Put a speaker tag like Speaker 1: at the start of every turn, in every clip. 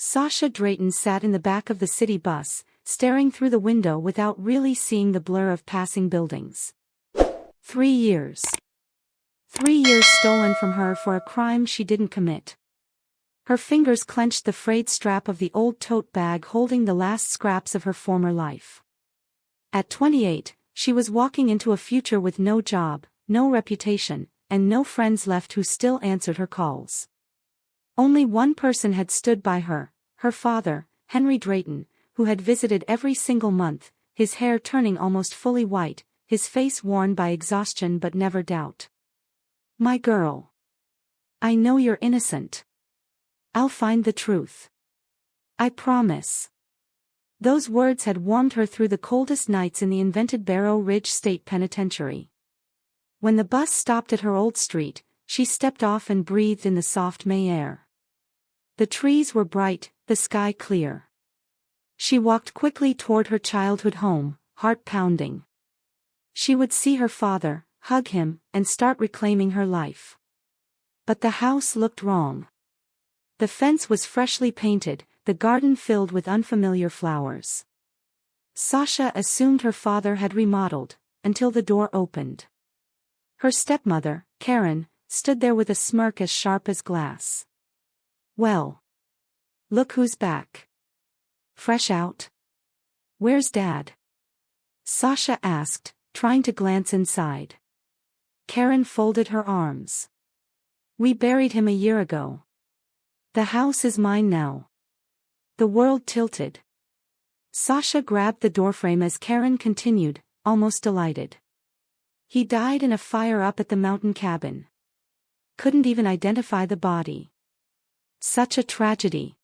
Speaker 1: Sasha Drayton sat in the back of the city bus, staring through the window without really seeing the blur of passing buildings. 3 years. 3 years stolen from her for a crime she didn't commit. Her fingers clenched the frayed strap of the old tote bag holding the last scraps of her former life. At 28, she was walking into a future with no job, no reputation, and no friends left who still answered her calls. Only one person had stood by her, her father, Henry Drayton, who had visited every single month, his hair turning almost fully white, his face worn by exhaustion but never doubt. "My girl. I know you're innocent. I'll find the truth. I promise." Those words had warmed her through the coldest nights in the invented Barrow Ridge State Penitentiary. When the bus stopped at her old street, she stepped off and breathed in the soft May air. The trees were bright, the sky clear. She walked quickly toward her childhood home, heart pounding. She would see her father, hug him, and start reclaiming her life. But the house looked wrong. The fence was freshly painted, the garden filled with unfamiliar flowers. Sasha assumed her father had remodeled, until the door opened. Her stepmother, Karen, stood there with a smirk as sharp as glass. "Well. Look who's back. Fresh out? Where's Dad?" Sasha asked, trying to glance inside. Karen folded her arms. "We buried him a year ago. The house is mine now." The world tilted. Sasha grabbed the doorframe as Karen continued, almost delighted. "He died in a fire up at the mountain cabin. Couldn't even identify the body. Such a tragedy.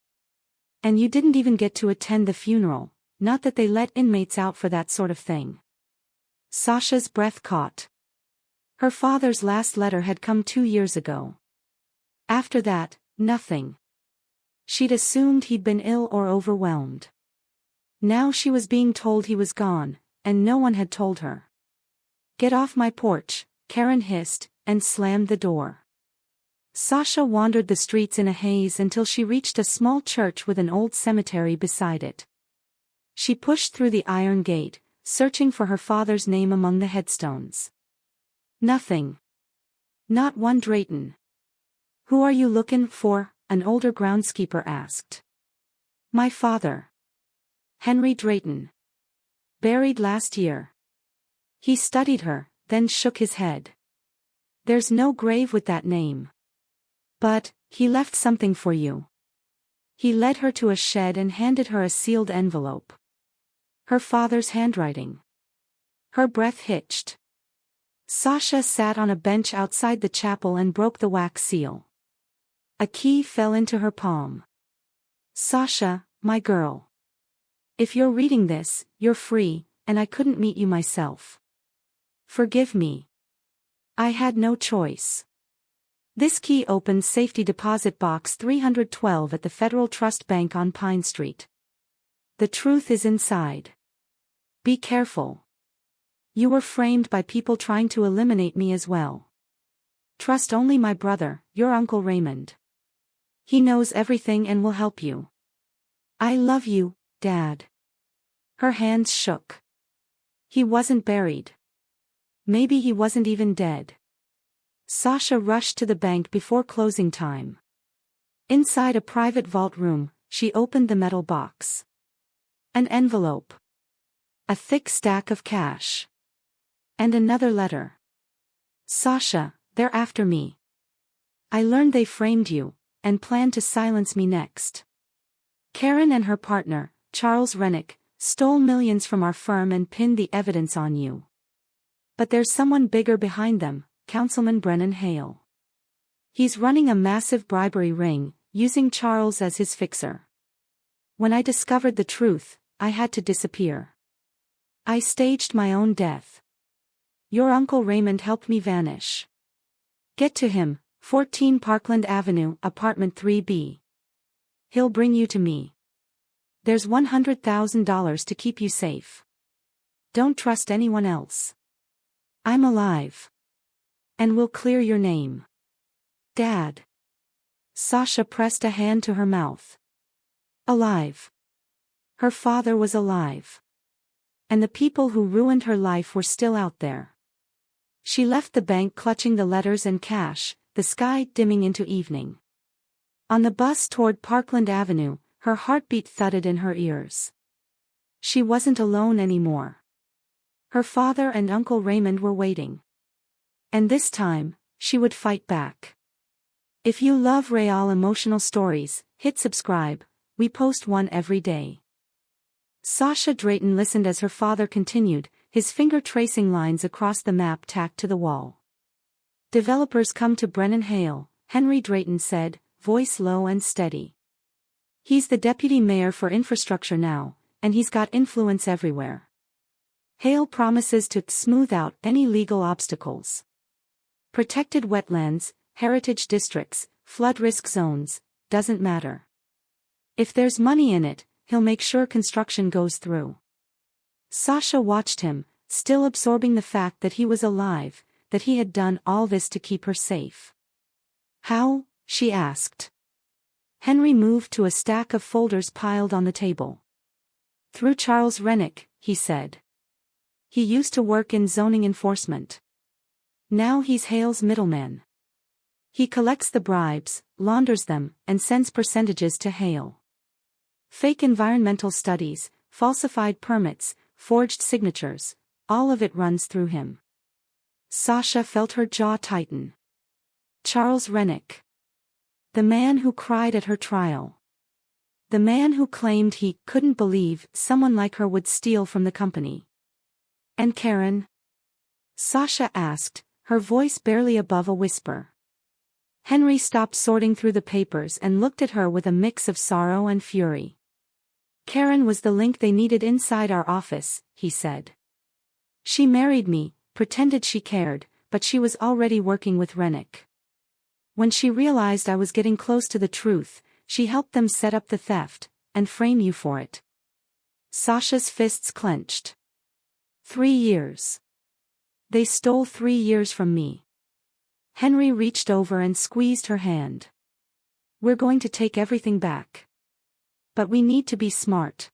Speaker 1: And you didn't even get to attend the funeral, not that they let inmates out for that sort of thing." Sasha's breath caught. Her father's last letter had come 2 years ago. After that, nothing. She'd assumed he'd been ill or overwhelmed. Now she was being told he was gone, and no one had told her. "Get off my porch," Karen hissed, and slammed the door. Sasha wandered the streets in a haze until she reached a small church with an old cemetery beside it. She pushed through the iron gate, searching for her father's name among the headstones. Nothing. Not one Drayton. "Who are you looking for?" an older groundskeeper asked. "My father. Henry Drayton. Buried last year." He studied her, then shook his head. "There's no grave with that name. But, he left something for you." He led her to a shed and handed her a sealed envelope. Her father's handwriting. Her breath hitched. Sasha sat on a bench outside the chapel and broke the wax seal. A key fell into her palm. "Sasha, my girl. If you're reading this, you're free, and I couldn't meet you myself. Forgive me. I had no choice." This key opened Safety Deposit Box 312 at the Federal Trust Bank on Pine Street. "The truth is inside. Be careful. You were framed by people trying to eliminate me as well. Trust only my brother, your Uncle Raymond. He knows everything and will help you. I love you, Dad." Her hands shook. He wasn't buried. Maybe he wasn't even dead. Sasha rushed to the bank before closing time. Inside a private vault room, she opened the metal box. An envelope. A thick stack of cash. And another letter. "Sasha, they're after me. I learned they framed you, and plan to silence me next. Karen and her partner, Charles Rennick, stole millions from our firm and pinned the evidence on you. But there's someone bigger behind them, Councilman Brennan Hale. He's running a massive bribery ring, using Charles as his fixer. When I discovered the truth, I had to disappear. I staged my own death. Your Uncle Raymond helped me vanish. Get to him, 14 Parkland Avenue, apartment 3B. He'll bring you to me. There's $100,000 to keep you safe. Don't trust anyone else. I'm alive. And we'll clear your name. Dad." Sasha pressed a hand to her mouth. Alive. Her father was alive. And the people who ruined her life were still out there. She left the bank clutching the letters and cash, the sky dimming into evening. On the bus toward Parkland Avenue, her heartbeat thudded in her ears. She wasn't alone anymore. Her father and Uncle Raymond were waiting. And this time, she would fight back. If you love real emotional stories, hit subscribe, we post one every day. Sasha Drayton listened as her father continued, his finger tracing lines across the map tacked to the wall. Developers come to Brennan Hale, Henry Drayton said, voice low and steady. He's the deputy mayor for infrastructure now, and he's got influence everywhere. Hale promises to smooth out any legal obstacles. Protected wetlands, heritage districts, flood risk zones, doesn't matter. If there's money in it, he'll make sure construction goes through. Sasha watched him, still absorbing the fact that he was alive, that he had done all this to keep her safe. How? She asked. Henry moved to a stack of folders piled on the table. Through Charles Rennick, he said. He used to work in zoning enforcement. Now he's Hale's middleman. He collects the bribes, launders them, and sends percentages to Hale. Fake environmental studies, falsified permits, forged signatures, all of it runs through him. Sasha felt her jaw tighten. Charles Rennick. The man who cried at her trial. The man who claimed he couldn't believe someone like her would steal from the company. And Karen? Sasha asked, her voice barely above a whisper. Henry stopped sorting through the papers and looked at her with a mix of sorrow and fury. Karen was the link they needed inside our office, he said. She married me, pretended she cared, but she was already working with Rennick. When she realized I was getting close to the truth, she helped them set up the theft, and frame you for it. Sasha's fists clenched. 3 years. They stole 3 years from me. Henry reached over and squeezed her hand. We're going to take everything back. But we need to be smart.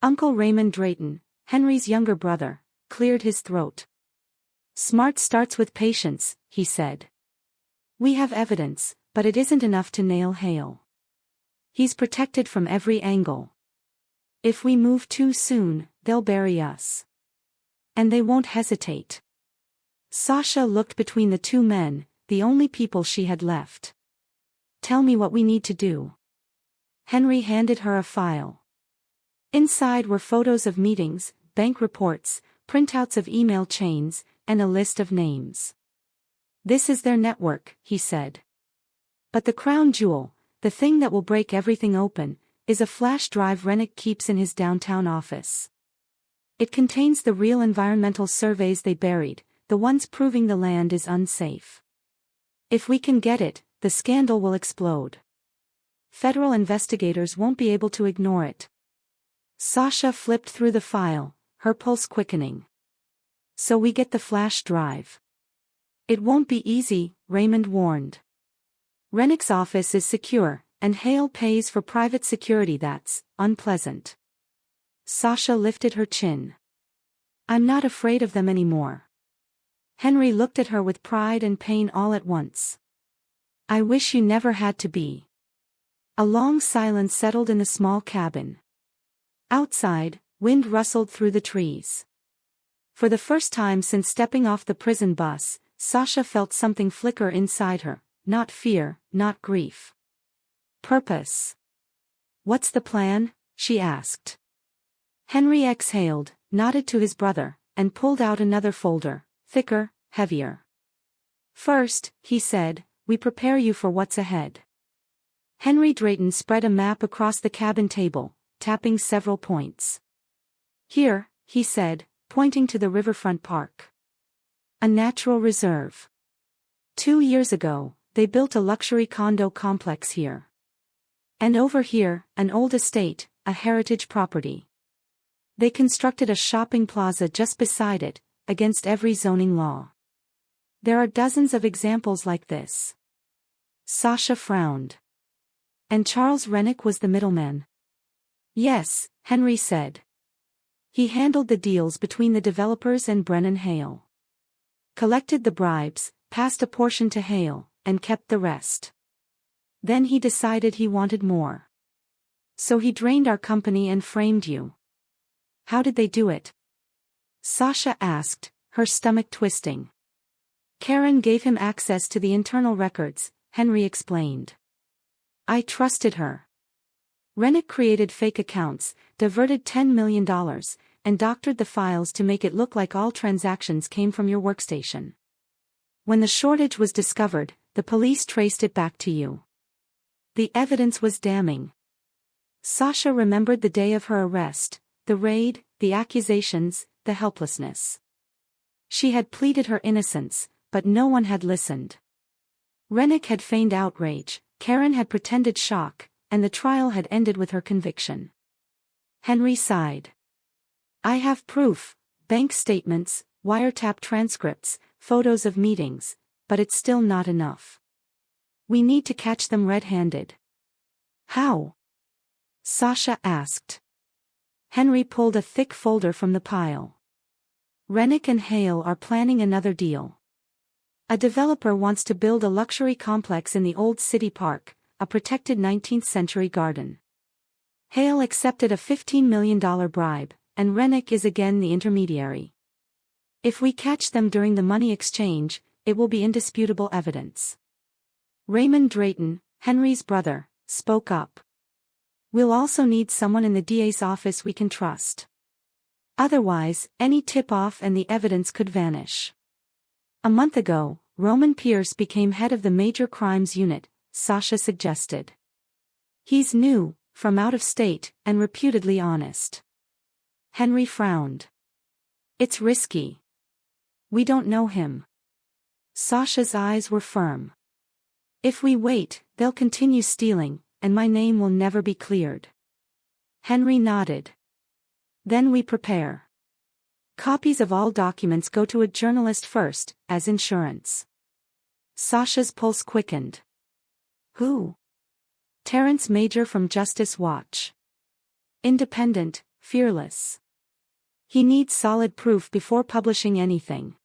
Speaker 1: Uncle Raymond Drayton, Henry's younger brother, cleared his throat. Smart starts with patience, he said. We have evidence, but it isn't enough to nail Hale. He's protected from every angle. If we move too soon, they'll bury us. And they won't hesitate. Sasha looked between the two men, the only people she had left. Tell me what we need to do. Henry handed her a file. Inside were photos of meetings, bank reports, printouts of email chains, and a list of names. This is their network, he said. But the crown jewel, the thing that will break everything open, is a flash drive Rennick keeps in his downtown office. It contains the real environmental surveys they buried, the ones proving the land is unsafe. If we can get it, the scandal will explode. Federal investigators won't be able to ignore it. Sasha flipped through the file, her pulse quickening. So we get the flash drive. It won't be easy, Raymond warned. Rennick's office is secure, and Hale pays for private security that's unpleasant. Sasha lifted her chin. I'm not afraid of them anymore. Henry looked at her with pride and pain all at once. I wish you never had to be. A long silence settled in the small cabin. Outside, wind rustled through the trees. For the first time since stepping off the prison bus, Sasha felt something flicker inside her, not fear, not grief. Purpose. What's the plan? She asked. Henry exhaled, nodded to his brother, and pulled out another folder, thicker, heavier. First, he said, we prepare you for what's ahead. Henry Drayton spread a map across the cabin table, tapping several points. Here, he said, pointing to the riverfront park. A natural reserve. 2 years ago, they built a luxury condo complex here. And over here, an old estate, a heritage property. They constructed a shopping plaza just beside it, against every zoning law. There are dozens of examples like this. Sasha frowned. And Charles Rennick was the middleman. Yes, Henry said. He handled the deals between the developers and Brennan Hale. Collected the bribes, passed a portion to Hale, and kept the rest. Then he decided he wanted more. So he drained our company and framed you. How did they do it? Sasha asked, her stomach twisting. Karen gave him access to the internal records, Henry explained. I trusted her. Rennick created fake accounts, diverted $10 million, and doctored the files to make it look like all transactions came from your workstation. When the shortage was discovered, the police traced it back to you. The evidence was damning. Sasha remembered the day of her arrest, the raid, the accusations, the helplessness. She had pleaded her innocence, but no one had listened. Rennick had feigned outrage, Karen had pretended shock, and the trial had ended with her conviction. Henry sighed. I have proof, bank statements, wiretap transcripts, photos of meetings, but it's still not enough. We need to catch them red-handed. How? Sasha asked. Henry pulled a thick folder from the pile. Rennick and Hale are planning another deal. A developer wants to build a luxury complex in the old city park, a protected 19th-century garden. Hale accepted a $15 million bribe, and Rennick is again the intermediary. If we catch them during the money exchange, it will be indisputable evidence. Raymond Drayton, Henry's brother, spoke up. We'll also need someone in the DA's office we can trust. Otherwise, any tip-off and the evidence could vanish. A month ago, Roman Pierce became head of the Major Crimes Unit, Sasha suggested. He's new, from out of state, and reputedly honest. Henry frowned. It's risky. We don't know him. Sasha's eyes were firm. If we wait, they'll continue stealing, and my name will never be cleared. Henry nodded. Then we prepare. Copies of all documents go to a journalist first, as insurance. Sasha's pulse quickened. Who? Terrence Major from Justice Watch. Independent, fearless. He needs solid proof before publishing anything.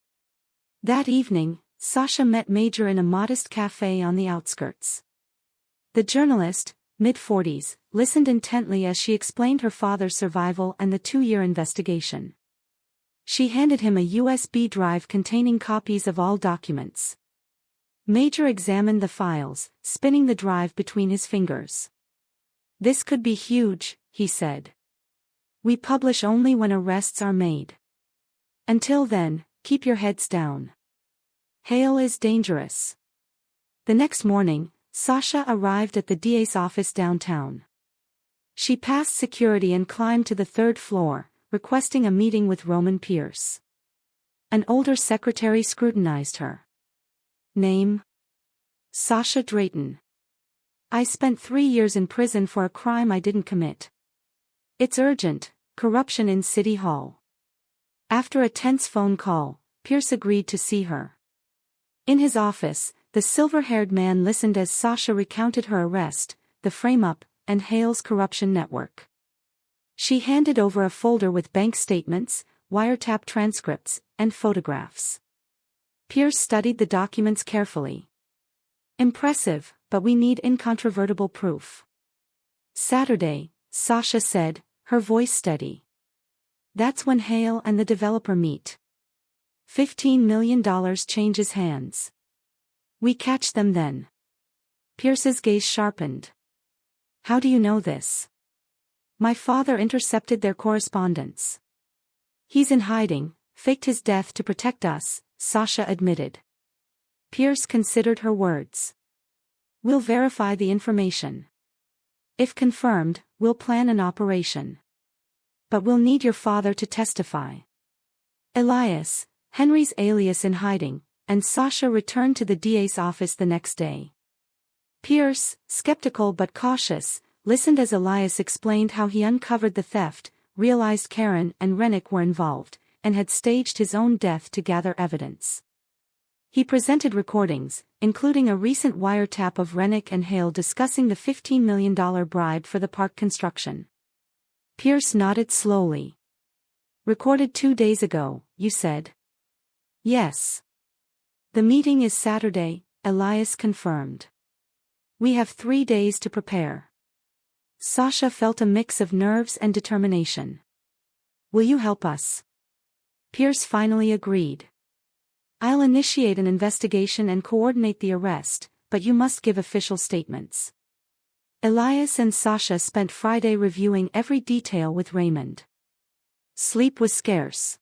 Speaker 1: That evening, Sasha met Major in a modest cafe on the outskirts. The journalist, mid-40s, listened intently as she explained her father's survival and the 2-year investigation. She handed him a USB drive containing copies of all documents. Major examined the files, spinning the drive between his fingers. This could be huge, he said. We publish only when arrests are made. Until then, keep your heads down. Hale is dangerous. The next morning, Sasha arrived at the DA's office downtown. She passed security and climbed to the 3rd floor, requesting a meeting with Roman Pierce. An older secretary scrutinized her. Name? Sasha Drayton. I spent 3 years in prison for a crime I didn't commit. It's urgent, corruption in City Hall. After a tense phone call, Pierce agreed to see her. In his office, the silver-haired man listened as Sasha recounted her arrest, the frame-up, and Hale's corruption network. She handed over a folder with bank statements, wiretap transcripts, and photographs. Pierce studied the documents carefully. Impressive, but we need incontrovertible proof. Saturday, Sasha said, her voice steady. That's when Hale and the developer meet. $15 million changes hands. We catch them then. Pierce's gaze sharpened. How do you know this? My father intercepted their correspondence. He's in hiding, faked his death to protect us, Sasha admitted. Pierce considered her words. We'll verify the information. If confirmed, we'll plan an operation. But we'll need your father to testify. Elias, Henry's alias in hiding, and Sasha returned to the DA's office the next day. Pierce, skeptical but cautious, listened as Elias explained how he uncovered the theft, realized Karen and Rennick were involved, and had staged his own death to gather evidence. He presented recordings, including a recent wiretap of Rennick and Hale discussing the $15 million bribe for the park construction. Pierce nodded slowly. Recorded 2 days ago, you said? Yes. The meeting is Saturday, Elias confirmed. We have 3 days to prepare. Sasha felt a mix of nerves and determination. Will you help us? Pierce finally agreed. I'll initiate an investigation and coordinate the arrest, but you must give official statements. Elias and Sasha spent Friday reviewing every detail with Raymond. Sleep was scarce.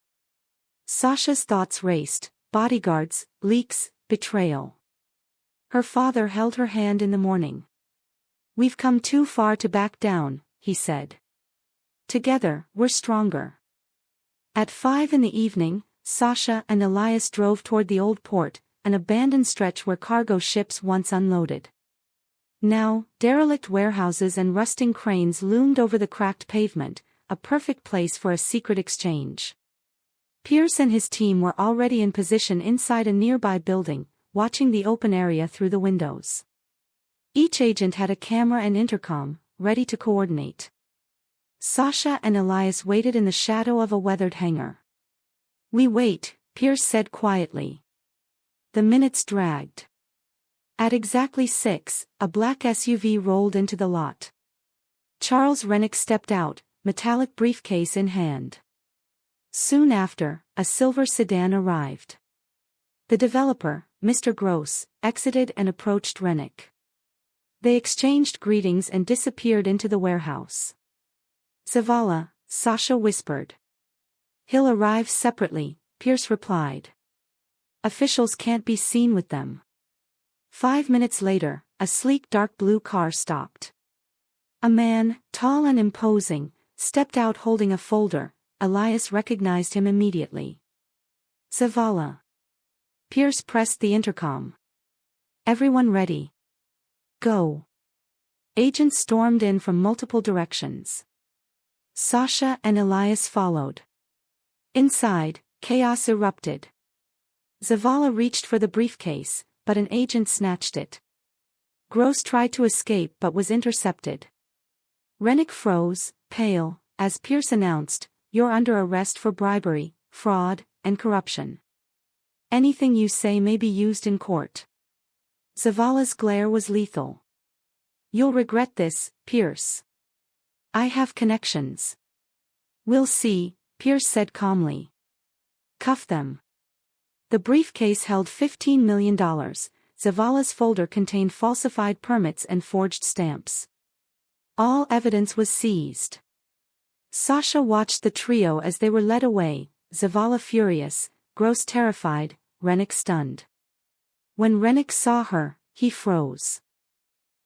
Speaker 1: Sasha's thoughts raced: bodyguards, leaks, betrayal. Her father held her hand in the morning. We've come too far to back down, he said. Together, we're stronger. At 5 in the evening, Sasha and Elias drove toward the old port, an abandoned stretch where cargo ships once unloaded. Now, derelict warehouses and rusting cranes loomed over the cracked pavement, a perfect place for a secret exchange. Pierce and his team were already in position inside a nearby building, watching the open area through the windows. Each agent had a camera and intercom, ready to coordinate. Sasha and Elias waited in the shadow of a weathered hangar. We wait, Pierce said quietly. The minutes dragged. At exactly 6, a black SUV rolled into the lot. Charles Rennick stepped out, metallic briefcase in hand. Soon after, a silver sedan arrived. The developer, Mr. Gross, exited and approached Rennick. They exchanged greetings and disappeared into the warehouse. Zavala, Sasha whispered. He'll arrive separately, Pierce replied. Officials can't be seen with them. 5 minutes later, a sleek dark blue car stopped. A man, tall and imposing, stepped out holding a folder. Elias recognized him immediately. Zavala. Pierce pressed the intercom. Everyone ready? Go. Agents stormed in from multiple directions. Sasha and Elias followed. Inside, chaos erupted. Zavala reached for the briefcase, but an agent snatched it. Gross tried to escape but was intercepted. Rennick froze, pale, as Pierce announced, "You're under arrest for bribery, fraud, and corruption. Anything you say may be used in court." Zavala's glare was lethal. "You'll regret this, Pierce. I have connections." "We'll see," Pierce said calmly. "Cuff them." The briefcase held $15 million. Zavala's folder contained falsified permits and forged stamps. All evidence was seized. Sasha watched the trio as they were led away, Zavala furious, Gross terrified, Rennick stunned. When Rennick saw her, he froze.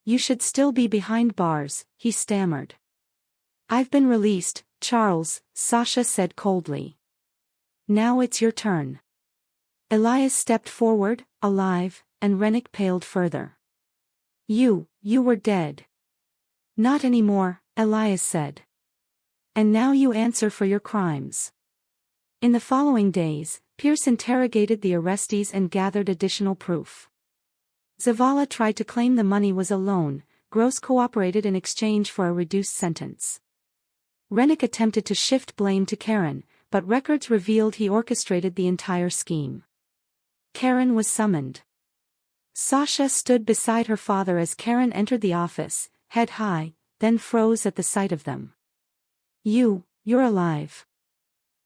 Speaker 1: "You should still be behind bars," he stammered. "I've been released, Charles," Sasha said coldly. "Now it's your turn." Elias stepped forward, alive, and Rennick paled further. You were dead." "Not anymore," Elias said. "And now you answer for your crimes." In the following days, Pierce interrogated the arrestees and gathered additional proof. Zavala tried to claim the money was a loan. Gross cooperated in exchange for a reduced sentence. Rennick attempted to shift blame to Karen, but records revealed he orchestrated the entire scheme. Karen was summoned. Sasha stood beside her father as Karen entered the office, head high, then froze at the sight of them. You're alive."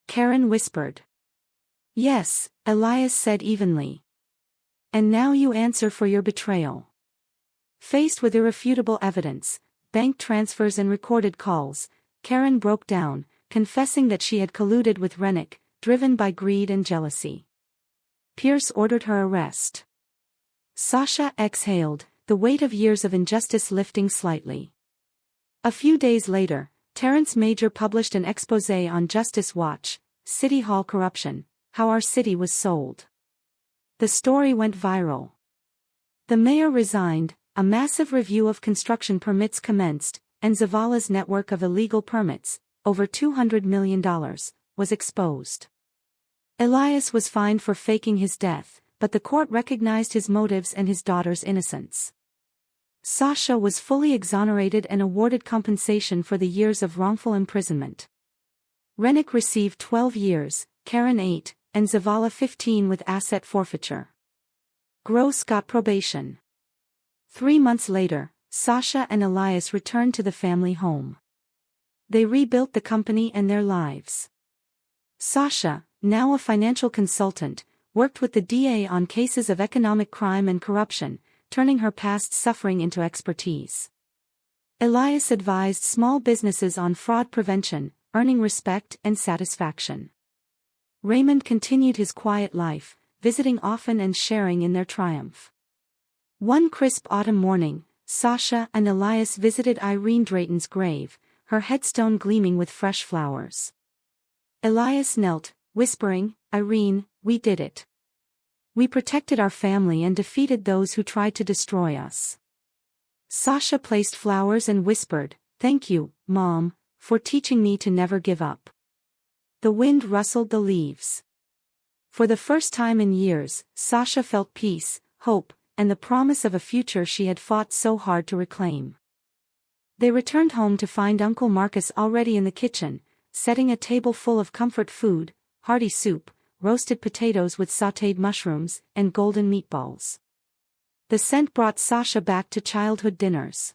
Speaker 1: Karen whispered. "Yes," Elias said evenly. "And now you answer for your betrayal." Faced with irrefutable evidence, bank transfers and recorded calls, Karen broke down, confessing that she had colluded with Rennick, driven by greed and jealousy. Pierce ordered her arrest. Sasha exhaled, the weight of years of injustice lifting slightly. A few days later, Terrence Major published an exposé on Justice Watch, City Hall Corruption, How Our City Was Sold. The story went viral. The mayor resigned, a massive review of construction permits commenced, and Zavala's network of illegal permits, over $200 million, was exposed. Elias was fined for faking his death, but the court recognized his motives and his daughter's innocence. Sasha was fully exonerated and awarded compensation for the years of wrongful imprisonment. Rennick received 12 years, Karen 8, and Zavala 15 with asset forfeiture. Gross got probation. 3 months later, Sasha and Elias returned to the family home. They rebuilt the company and their lives. Sasha, now a financial consultant, worked with the DA on cases of economic crime and corruption, turning her past suffering into expertise. Elias advised small businesses on fraud prevention, earning respect and satisfaction. Raymond continued his quiet life, visiting often and sharing in their triumph. One crisp autumn morning, Sasha and Elias visited Irene Drayton's grave, her headstone gleaming with fresh flowers. Elias knelt, whispering, "Irene, we did it. We protected our family and defeated those who tried to destroy us." Sasha placed flowers and whispered, "Thank you, Mom, for teaching me to never give up." The wind rustled the leaves. For the first time in years, Sasha felt peace, hope, and the promise of a future she had fought so hard to reclaim. They returned home to find Uncle Marcus already in the kitchen, setting a table full of comfort food, hearty soup, roasted potatoes with sautéed mushrooms, and golden meatballs. The scent brought Sasha back to childhood dinners.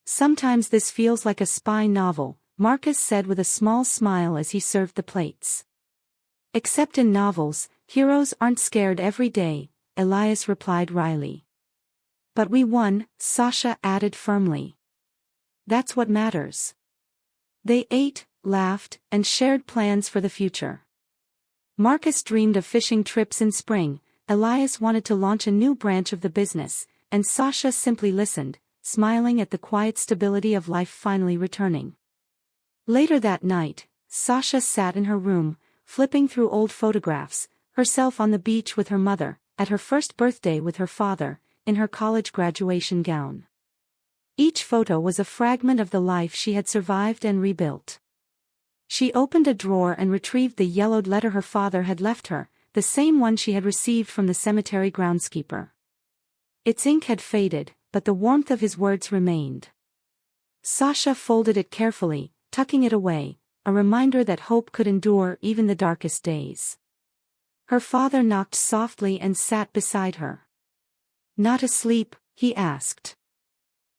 Speaker 1: "Sometimes this feels like a spy novel," Marcus said with a small smile as he served the plates. "Except in novels, heroes aren't scared every day," Elias replied wryly. "But we won," Sasha added firmly. "That's what matters." They ate, laughed, and shared plans for the future. Marcus dreamed of fishing trips in spring, Elias wanted to launch a new branch of the business, and Sasha simply listened, smiling at the quiet stability of life finally returning. Later that night, Sasha sat in her room, flipping through old photographs, herself on the beach with her mother, at her first birthday with her father, in her college graduation gown. Each photo was a fragment of the life she had survived and rebuilt. She opened a drawer and retrieved the yellowed letter her father had left her, the same one she had received from the cemetery groundskeeper. Its ink had faded, but the warmth of his words remained. Sasha folded it carefully, tucking it away, a reminder that hope could endure even the darkest days. Her father knocked softly and sat beside her. "Not asleep?" he asked.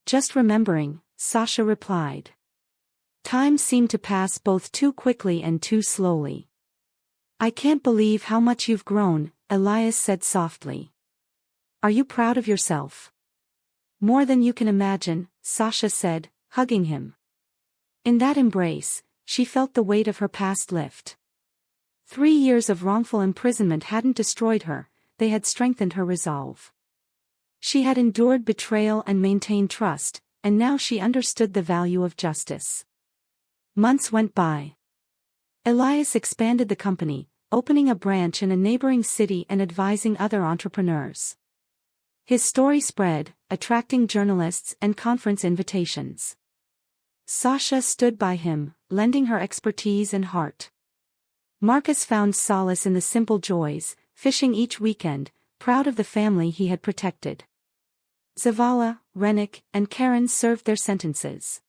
Speaker 1: "Just remembering," Sasha replied. Time seemed to pass both too quickly and too slowly. "I can't believe how much you've grown," Elias said softly. "Are you proud of yourself?" "More than you can imagine," Sasha said, hugging him. In that embrace, she felt the weight of her past lift. 3 years of wrongful imprisonment hadn't destroyed her, they had strengthened her resolve. She had endured betrayal and maintained trust, and now she understood the value of justice. Months went by. Elias expanded the company, opening a branch in a neighboring city and advising other entrepreneurs. His story spread, attracting journalists and conference invitations. Sasha stood by him, lending her expertise and heart. Marcus found solace in the simple joys, fishing each weekend, proud of the family he had protected. Zavala, Rennick, and Karen served their sentences.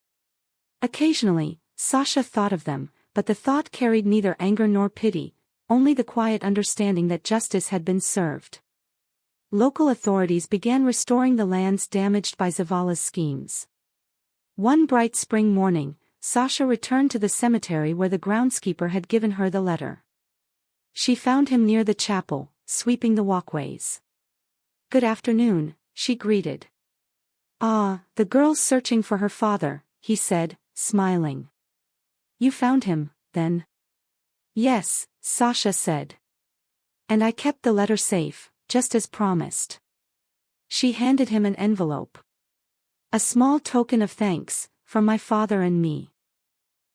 Speaker 1: Occasionally, Sasha thought of them, but the thought carried neither anger nor pity, only the quiet understanding that justice had been served. Local authorities began restoring the lands damaged by Zavala's schemes. One bright spring morning, Sasha returned to the cemetery where the groundskeeper had given her the letter. She found him near the chapel, sweeping the walkways. "Good afternoon," she greeted. "Ah, the girl's searching for her father," he said, smiling. "You found him, then?" "Yes," Sasha said. "And I kept the letter safe, just as promised." She handed him an envelope. "A small token of thanks, from my father and me."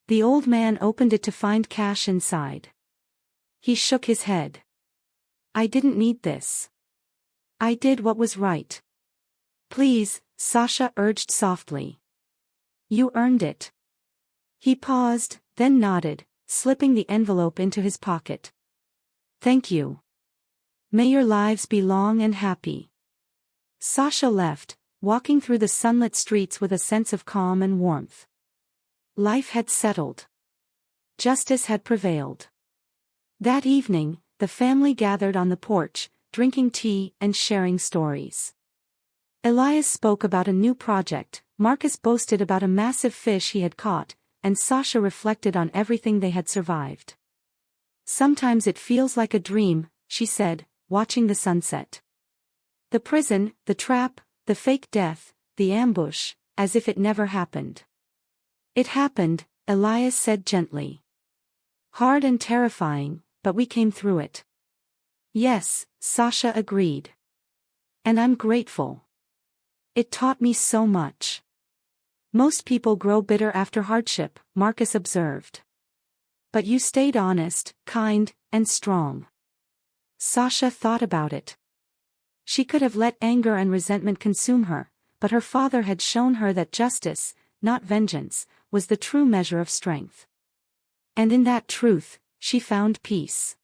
Speaker 1: The old man opened it to find cash inside. He shook his head. "I didn't need this. I did what was right." "Please," Sasha urged softly. "You earned it." He paused, then nodded, slipping the envelope into his pocket. "Thank you. May your lives be long and happy." Sasha left, walking through the sunlit streets with a sense of calm and warmth. Life had settled. Justice had prevailed. That evening, the family gathered on the porch, drinking tea and sharing stories. Elias spoke about a new project, Marcus boasted about a massive fish he had caught, and Sasha reflected on everything they had survived. "Sometimes it feels like a dream," she said, watching the sunset. "The prison, the trap, the fake death, the ambush, as if it never happened." "It happened," Elias said gently. "Hard and terrifying, but we came through it." "Yes," Sasha agreed. "And I'm grateful. It taught me so much." "Most people grow bitter after hardship," Marcus observed. "But you stayed honest, kind, and strong." Sasha thought about it. She could have let anger and resentment consume her, but her father had shown her that justice, not vengeance, was the true measure of strength. And in that truth, she found peace.